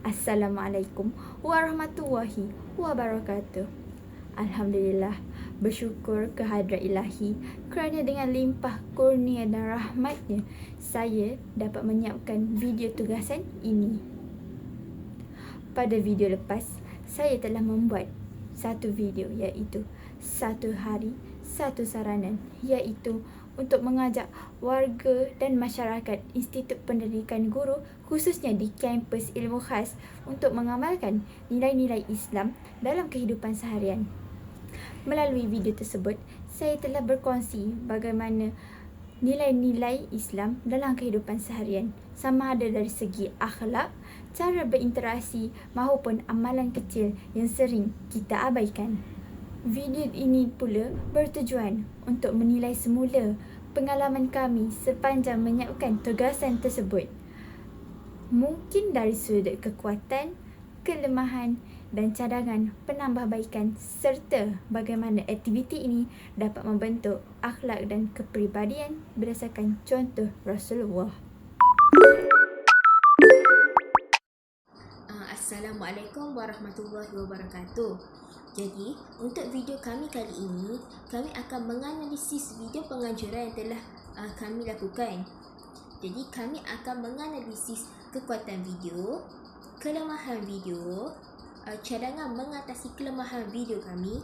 Assalamualaikum warahmatullahi wabarakatuh. Alhamdulillah, bersyukur kehadrat ilahi kerana dengan limpah kurnia dan rahmatnya saya dapat menyiapkan video tugasan ini. Pada video lepas, saya telah membuat satu video iaitu satu hari satu saranan, iaitu untuk mengajak warga dan masyarakat Institut Pendidikan Guru khususnya di kampus ilmu khas untuk mengamalkan nilai-nilai Islam dalam kehidupan seharian. Melalui video tersebut, saya telah berkongsi bagaimana nilai-nilai Islam dalam kehidupan seharian, sama ada dari segi akhlak, cara berinteraksi maupun amalan kecil yang sering kita abaikan. Video ini pula bertujuan untuk menilai semula pengalaman kami sepanjang menyiapkan tugasan tersebut. Mungkin dari sudut kekuatan, kelemahan dan cadangan penambahbaikan serta bagaimana aktiviti ini dapat membentuk akhlak dan kepribadian berdasarkan contoh Rasulullah. Assalamualaikum warahmatullahi wabarakatuh. Jadi, untuk video kami kali ini, kami akan menganalisis video penganjuran yang telah kami lakukan. Jadi, kami akan menganalisis kekuatan video, kelemahan video, cadangan mengatasi kelemahan video kami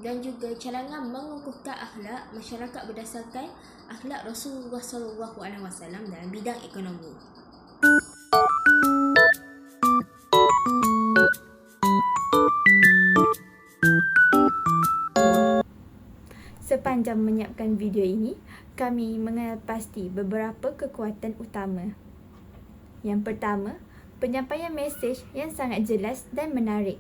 dan juga cadangan mengukuhkan akhlak masyarakat berdasarkan akhlak Rasulullah SAW dalam bidang ekonomi. Sepanjang menyiapkan video ini, kami mengenal pasti beberapa kekuatan utama. Yang pertama, penyampaian mesej yang sangat jelas dan menarik.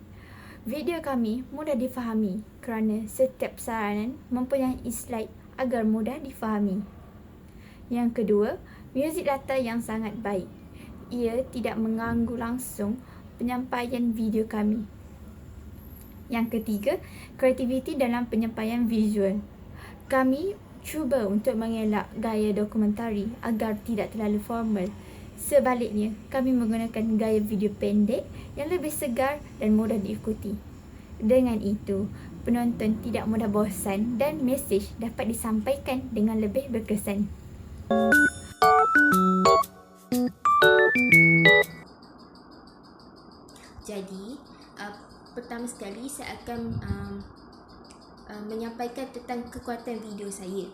Video kami mudah difahami kerana setiap saranan mempunyai slide agar mudah difahami. Yang kedua, muzik latar yang sangat baik. Ia tidak mengganggu langsung penyampaian video kami. Yang ketiga, kreativiti dalam penyampaian visual. Kami cuba untuk mengelak gaya dokumentari agar tidak terlalu formal. Sebaliknya, kami menggunakan gaya video pendek yang lebih segar dan mudah diikuti. Dengan itu, penonton tidak mudah bosan dan mesej dapat disampaikan dengan lebih berkesan. Jadi, pertama sekali saya akan menyampaikan tentang kekuatan video saya.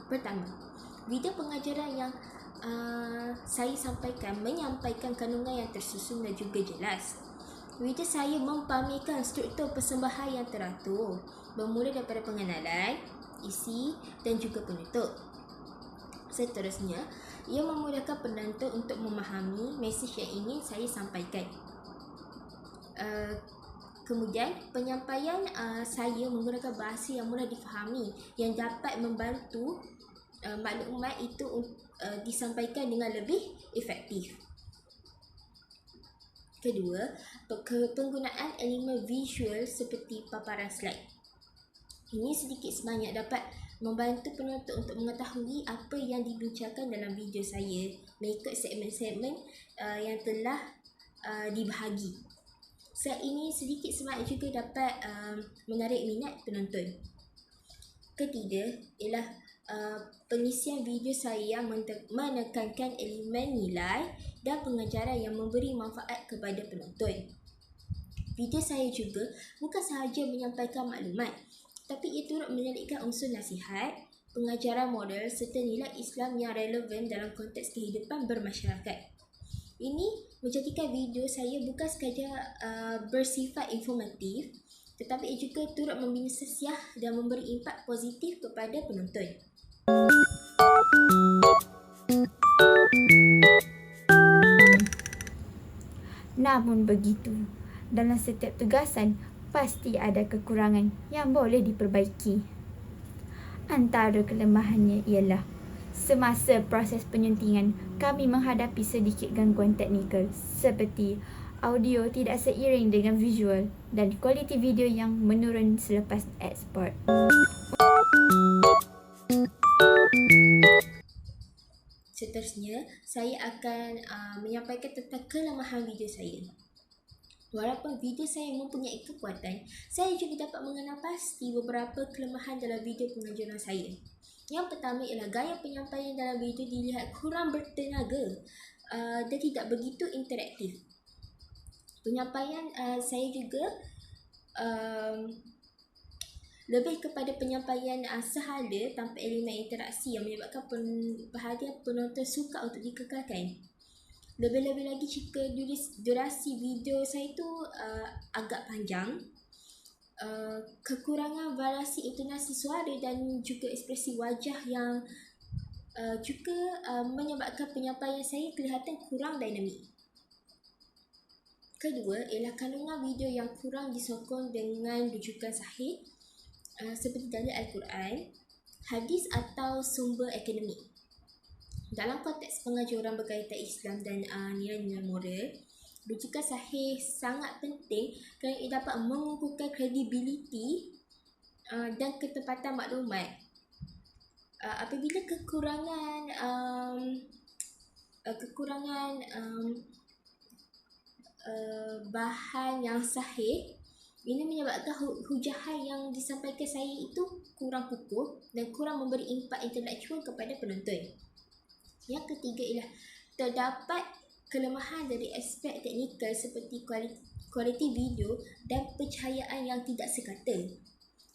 Pertama, video pengajaran yang saya sampaikan menyampaikan kandungan yang tersusun dan juga jelas. Video saya mempamerkan struktur persembahan yang teratur, bermula daripada pengenalan, isi dan juga penutup. Seterusnya, ia memudahkan penonton untuk memahami mesej yang ingin saya sampaikan. Kemudian, penyampaian saya menggunakan bahasa yang mudah difahami yang dapat membantu maklumat itu disampaikan dengan lebih efektif. Kedua, penggunaan elemen visual seperti paparan slide. Ini sedikit sebanyak dapat membantu penonton untuk mengetahui apa yang dibincangkan dalam video saya mengikut segmen-segmen yang telah dibahagi. Slide ini sedikit sebanyak juga dapat menarik minat penonton. Ketiga ialah pengisian video saya yang menekankan elemen nilai dan pengajaran yang memberi manfaat kepada penonton. Video saya juga bukan sahaja menyampaikan maklumat, tapi ia turut menyelipkan unsur nasihat, pengajaran moral serta nilai Islam yang relevan dalam konteks kehidupan bermasyarakat. Ini menjadikan video saya bukan sekadar bersifat informatif, tetapi ia juga turut membina sesiah dan memberi impak positif kepada penonton. Namun begitu, dalam setiap tugasan pasti ada kekurangan yang boleh diperbaiki. Antara kelemahannya ialah semasa proses penyuntingan, kami menghadapi sedikit gangguan teknikal seperti audio tidak seiring dengan visual dan kualiti video yang menurun selepas ekspor. Seterusnya, saya akan menyampaikan tentang kelemahan video saya. Walaupun video saya mempunyai kekuatan, saya juga dapat mengenal pasti beberapa kelemahan dalam video penganjuran saya. Yang pertama ialah gaya penyampaian dalam video dilihat kurang bertenaga dan tidak begitu interaktif. Penyampaian saya juga lebih kepada penyampaian sehala tanpa elemen interaksi yang menyebabkan perhatian penonton suka untuk dikekalkan. Lebih-lebih lagi jika durasi video saya itu agak panjang, kekurangan variasi intonasi suara dan juga ekspresi wajah yang juga menyebabkan penyampaian saya kelihatan kurang dinamik. Kedua ialah kandungan video yang kurang disokong dengan rujukan sahih seperti dalil Al-Quran, hadis atau sumber akademik. Dalam konteks pengajaran berkaitan Islam dan nilai-nilai moral, rujukan sahih sangat penting kerana ia dapat mengukuhkan kredibiliti dan ketepatan maklumat. Apabila kekurangan bahan yang sahih, ini menyebabkan hujahan yang disampaikan saya itu kurang kukuh dan kurang memberi impak intelektual kepada penonton. Yang ketiga ialah terdapat kelemahan dari aspek teknikal seperti kualiti video dan pencahayaan yang tidak sekata.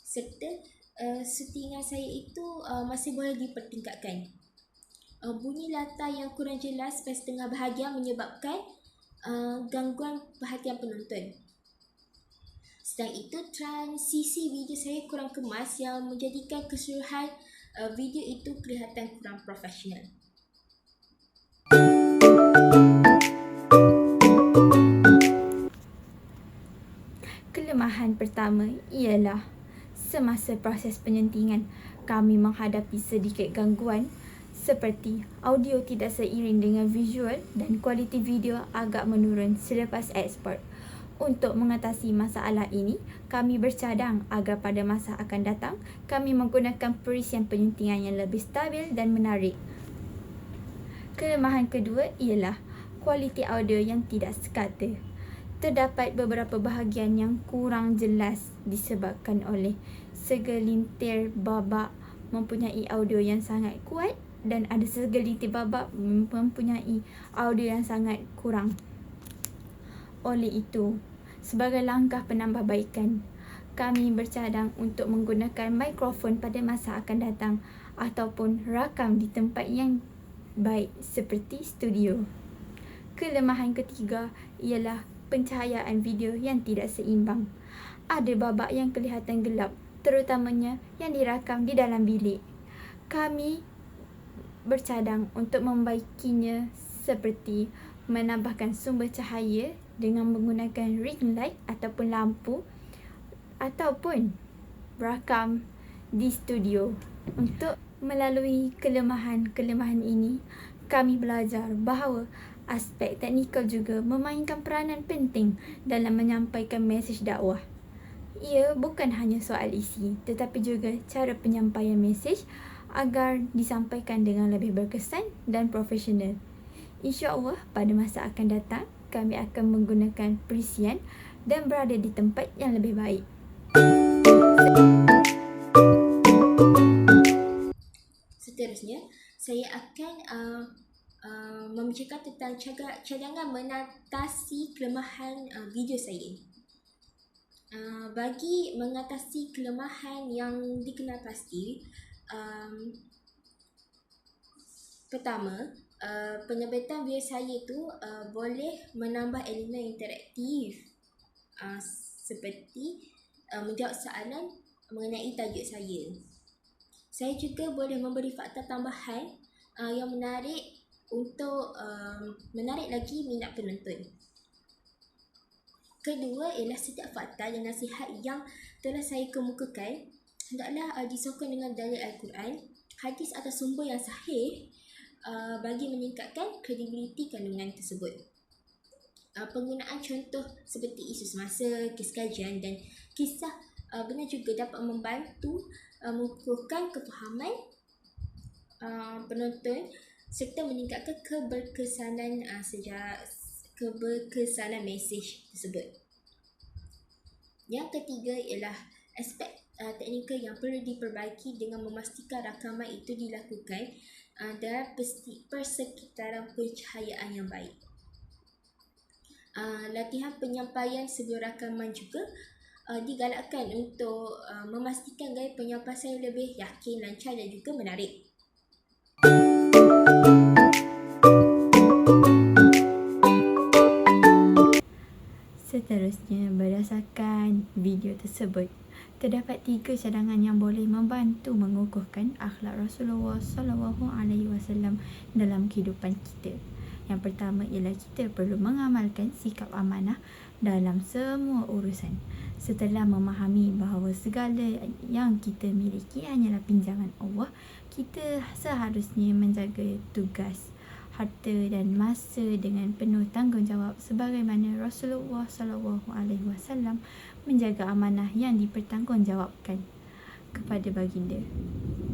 Serta syutingan saya itu masih boleh dipertingkatkan. Bunyi latar yang kurang jelas pada setengah bahagian menyebabkan gangguan perhatian penonton. Selain itu, transisi video saya kurang kemas yang menjadikan keseluruhan video itu kelihatan kurang profesional. Kelemahan pertama ialah semasa proses penyuntingan kami menghadapi sedikit gangguan seperti audio tidak seiring dengan visual dan kualiti video agak menurun selepas ekspor. Untuk mengatasi masalah ini, kami bercadang agar pada masa akan datang kami menggunakan perisian penyuntingan yang lebih stabil dan menarik. Kelemahan kedua ialah kualiti audio yang tidak sekata. Terdapat beberapa bahagian yang kurang jelas disebabkan oleh segelintir babak mempunyai audio yang sangat kuat dan ada segelintir babak mempunyai audio yang sangat kurang. Oleh itu, sebagai langkah penambahbaikan, kami bercadang untuk menggunakan mikrofon pada masa akan datang ataupun rakam di tempat yang baik seperti studio. Kelemahan ketiga ialah pencahayaan video yang tidak seimbang. Ada babak yang kelihatan gelap, terutamanya yang dirakam di dalam bilik. Kami bercadang untuk membaikinya seperti menambahkan sumber cahaya dengan menggunakan ring light ataupun lampu ataupun rakam di studio. Untuk melalui kelemahan-kelemahan ini, kami belajar bahawa aspek teknikal juga memainkan peranan penting dalam menyampaikan mesej dakwah. Ia bukan hanya soal isi, tetapi juga cara penyampaian mesej agar disampaikan dengan lebih berkesan dan profesional. InsyaAllah pada masa akan datang, kami akan menggunakan perisian dan berada di tempat yang lebih baik. Seterusnya, saya akan membicarakan tentang cadangan mengatasi kelemahan video saya. Bagi mengatasi kelemahan yang dikenal pasti, pertama, penerbitan video saya tu boleh menambah elemen interaktif seperti menjawab soalan mengenai tajuk saya. Saya juga boleh memberi fakta tambahan yang menarik untuk menarik lagi minat penonton. Kedua ialah setiap fakta dan nasihat yang telah saya kemukakan hendaklah disokong dengan dalil Al-Quran, hadis atau sumber yang sahih bagi meningkatkan kredibiliti kandungan tersebut. Penggunaan contoh seperti isu semasa, kes kajian dan kisah benar juga dapat membantu mengukuhkan kefahaman penonton serta meningkatkan keberkesanan mesej tersebut. Yang ketiga ialah aspek teknikal yang perlu diperbaiki dengan memastikan rakaman itu dilakukan dalam persekitaran pencahayaan yang baik. Latihan penyampaian sebelum rakaman juga digalakkan untuk memastikan gaya penyampaian lebih yakin, lancar dan juga menarik. Seterusnya, berdasarkan video tersebut, terdapat 3 cadangan yang boleh membantu mengukuhkan akhlak Rasulullah SAW dalam kehidupan kita. Yang pertama ialah kita perlu mengamalkan sikap amanah dalam semua urusan. Setelah memahami bahawa segala yang kita miliki hanyalah pinjaman Allah, kita seharusnya menjaga tugas, harta dan masa dengan penuh tanggungjawab sebagaimana Rasulullah SAW menjaga amanah yang dipertanggungjawabkan kepada baginda.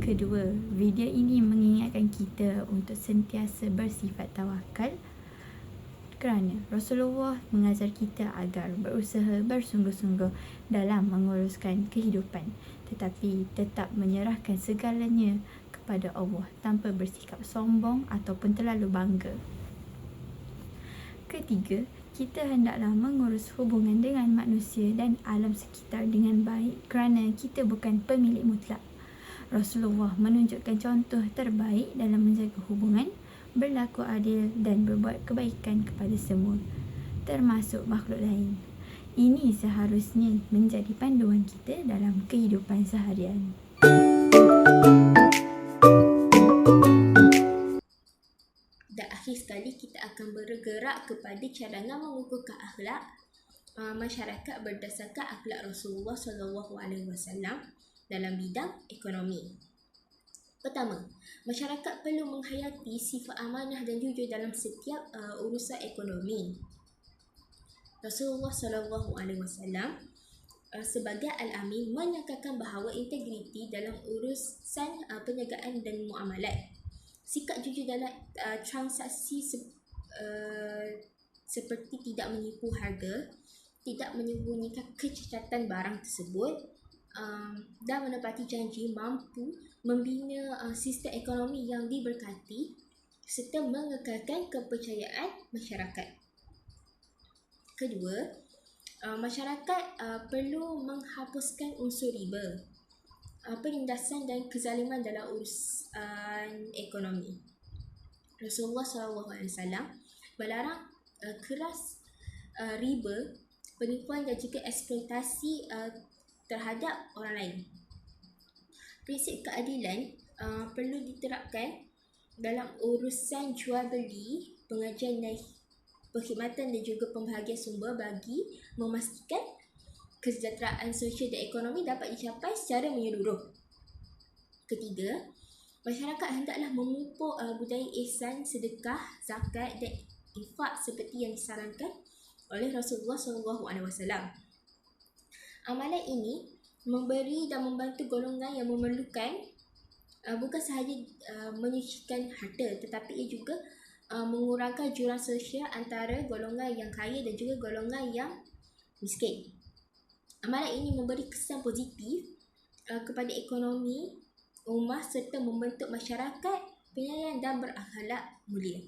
Kedua, video ini mengingatkan kita untuk sentiasa bersifat tawakal kerana Rasulullah mengajar kita agar berusaha bersungguh-sungguh dalam menguruskan kehidupan, tetapi tetap menyerahkan segalanya kepada Allah tanpa bersikap sombong ataupun terlalu bangga. Ketiga, kita hendaklah mengurus hubungan dengan manusia dan alam sekitar dengan baik kerana kita bukan pemilik mutlak. Rasulullah menunjukkan contoh terbaik dalam menjaga hubungan, berlaku adil dan berbuat kebaikan kepada semua, termasuk makhluk lain. Ini seharusnya menjadi panduan kita dalam kehidupan seharian. Dan akhir sekali kita akan bergerak kepada cadangan mengukuhkan akhlak masyarakat berdasarkan akhlak Rasulullah SAW dalam bidang ekonomi. Pertama, masyarakat perlu menghayati sifat amanah dan jujur dalam setiap urusan ekonomi. Rasulullah SAW sebagai Al-Amin menekankan bahawa integriti dalam urusan perniagaan dan muamalat. Sikap jujur dalam transaksi seperti tidak menipu harga, tidak menyembunyikan kecacatan barang tersebut dan menepati janji mampu membina sistem ekonomi yang diberkati serta mengekalkan kepercayaan masyarakat. Kedua, masyarakat perlu menghapuskan unsur riba, penindasan dan kezaliman dalam urusan ekonomi. Rasulullah SAW melarang keras riba, penipuan dan juga eksploitasi terhadap orang lain. Prinsip keadilan perlu diterapkan dalam urusan jual beli, pengajian dan perkhidmatan dan juga pembahagian sumber bagi memastikan kesejahteraan sosial dan ekonomi dapat dicapai secara menyeluruh. Ketiga, masyarakat hendaklah memupuk budaya ihsan, sedekah, zakat dan infak seperti yang disarankan oleh Rasulullah SAW. Amalan ini memberi dan membantu golongan yang memerlukan, bukan sahaja menyucikan harta, tetapi ia juga mengurangkan jurang sosial antara golongan yang kaya dan juga golongan yang miskin. Amalan ini memberi kesan positif kepada ekonomi ummah serta membentuk masyarakat penyayang dan berakhlak mulia.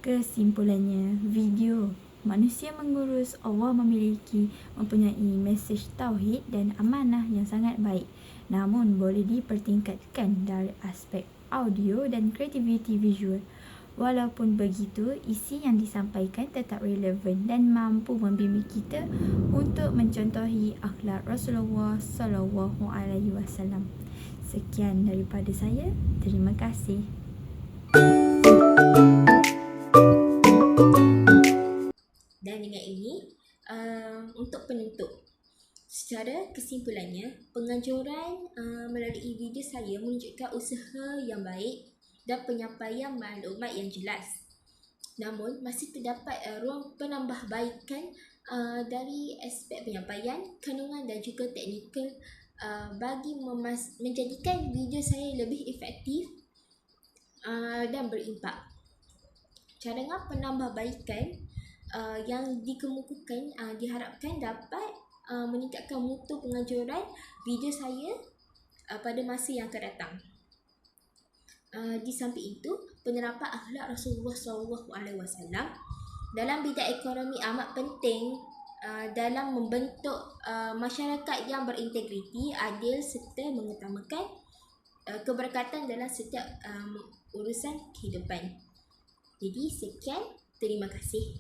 Kesimpulannya, video manusia mengurus Allah mempunyai mesej tauhid dan amanah yang sangat baik, namun boleh dipertingkatkan dari aspek audio dan kreativiti visual. Walaupun begitu, isi yang disampaikan tetap relevan dan mampu membimbing kita untuk mencontohi akhlak Rasulullah SAW. Sekian daripada saya. Terima kasih. Dan dengan ini, untuk penutup, secara kesimpulannya, penganjuran melalui video saya menunjukkan usaha yang baik dan penyampaian maklumat yang jelas. Namun, masih terdapat ruang penambahbaikan dari aspek penyampaian, kandungan dan juga teknikal bagi menjadikan video saya lebih efektif dan berimpak. Cadangan penambahbaikan yang dikemukakan diharapkan dapat meningkatkan mutu pengajuran video saya pada masa yang akan datang. Di samping itu, penerapan akhlak Rasulullah SAW dalam bidang ekonomi amat penting dalam membentuk masyarakat yang berintegriti, adil serta mengutamakan keberkatan dalam setiap urusan kehidupan. Jadi sekian, terima kasih.